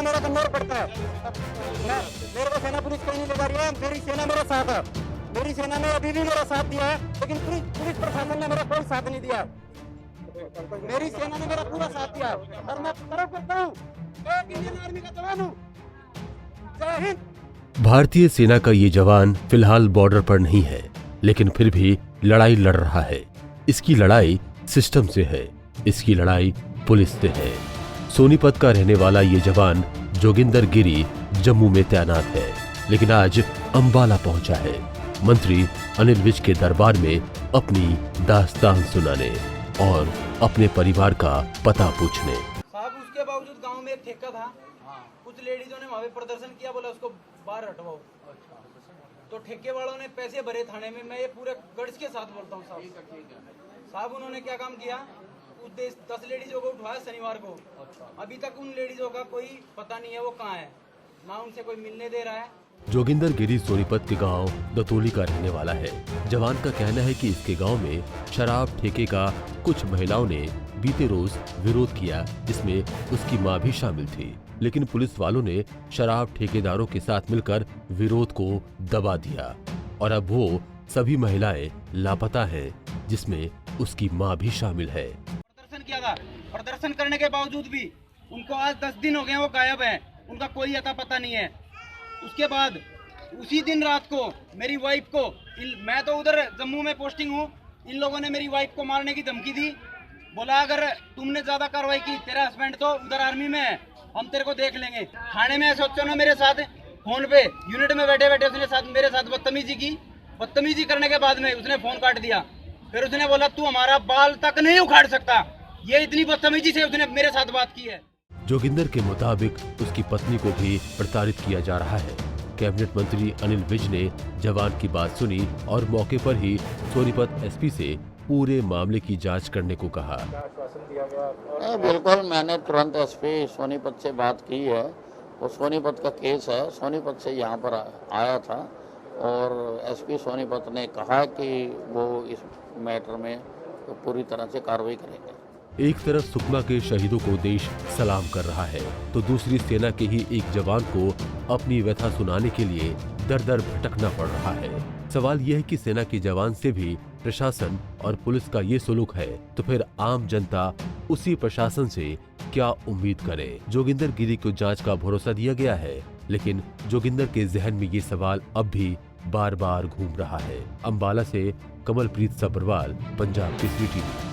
मेरा कन्नौर पड़ता है। मेरे को सेना पुलिस कहीं नहीं ले जा रही है, मेरी सेना मेरे साथ है। मेरी सेना ने अभी भी मेरा साथ दिया है, लेकिन पुलिस प्रशासन ने मेरा कोई साथ नहीं दिया। मेरी सेना ने मेरा पूरा साथ दिया और मैं तरफ करता हूँ, एक इंडियन आर्मी का जवान हूँ। जय हिंद। भारतीय सेना का ये जवान फिलहाल बॉर्डर पर नहीं है, लेकिन फिर भी लड़ाई लड़ रहा है। इसकी लड़ाई सिस्टम से है, इसकी लड़ाई पुलिस से है। सोनीपत का रहने वाला ये जवान जोगिंदर गिरी जम्मू में तैनात है, लेकिन आज अंबाला पहुंचा है मंत्री अनिल विज के दरबार में अपनी दास्तान सुनाने और अपने परिवार का पता पूछने। साहब उसके बावजूद गांव में एक ठेका था, कुछ लेडीजों ने वहां पे प्रदर्शन किया, बोला उसको बाहर हटवाओ। तो ठेके वालों ने पैसे भरे थाने में, मैं ये पूरे गर्ज के साथ बोलता हूँ साहब उन्होंने क्या काम किया, उस 10 लेडीजों को उठवाया शनिवार को। अभी तक उन लेडीजों का कोई पता नहीं है वो कहाँ है, ना उनसे कोई मिलने दे रहा है। जोगिंदर गिरी सोनीपत के गांव दतोली का रहने वाला है। जवान का कहना है कि इसके गांव में शराब ठेके का कुछ महिलाओं ने बीते रोज विरोध किया, जिसमें उसकी मां भी शामिल थी, लेकिन पुलिस वालों ने शराब ठेकेदारों के साथ मिलकर विरोध को दबा दिया और अब वो सभी महिलाएं लापता हैं, जिसमें उसकी मां भी शामिल है। प्रदर्शन किया था, प्रदर्शन करने के बावजूद भी उनको आज 10 दिन हो गए वो गायब है, उनका कोई अता पता नहीं है। उसके बाद उसी दिन रात को मेरी वाइफ को, मैं तो उधर जम्मू में पोस्टिंग हूँ, इन लोगों ने मेरी वाइफ को मारने की धमकी दी। बोला अगर तुमने ज्यादा कार्रवाई की, तेरा हस्बैंड तो उधर आर्मी में है, हम तेरे को देख लेंगे। थाने में सोचो ना, मेरे साथ फोन पे यूनिट में बैठे बैठे उसने मेरे साथ बदतमीजी की। बदतमीजी करने के बाद में उसने फोन काट दिया। फिर उसने बोला तू हमारा बाल तक नहीं उखाड़ सकता। ये इतनी बदतमीजी से उसने मेरे साथ बात की है। जोगिंदर के मुताबिक उसकी पत्नी को भी प्रताड़ित किया जा रहा है। कैबिनेट मंत्री अनिल विज ने जवान की बात सुनी और मौके पर ही सोनीपत एसपी से पूरे मामले की जांच करने को कहा। बिल्कुल, मैंने तुरंत एसपी सोनीपत से बात की है। वो सोनीपत का केस है, सोनीपत से यहाँ पर आया था और एसपी सोनीपत ने कहा कि वो इस मैटर में तो पूरी तरह से कार्रवाई करेंगे। एक तरफ सुकमा के शहीदों को देश सलाम कर रहा है, तो दूसरी सेना के ही एक जवान को अपनी व्यथा सुनाने के लिए दर दर भटकना पड़ रहा है। सवाल यह है कि सेना के जवान से भी प्रशासन और पुलिस का ये सलूक है, तो फिर आम जनता उसी प्रशासन से क्या उम्मीद करे। जोगिंदर गिरी को जांच का भरोसा दिया गया है, लेकिन जोगिंदर के जहन में ये सवाल अब भी बार बार घूम रहा है। अंबाला से कमलप्रीत सब्रवाल, पंजाब केसरी टीवी।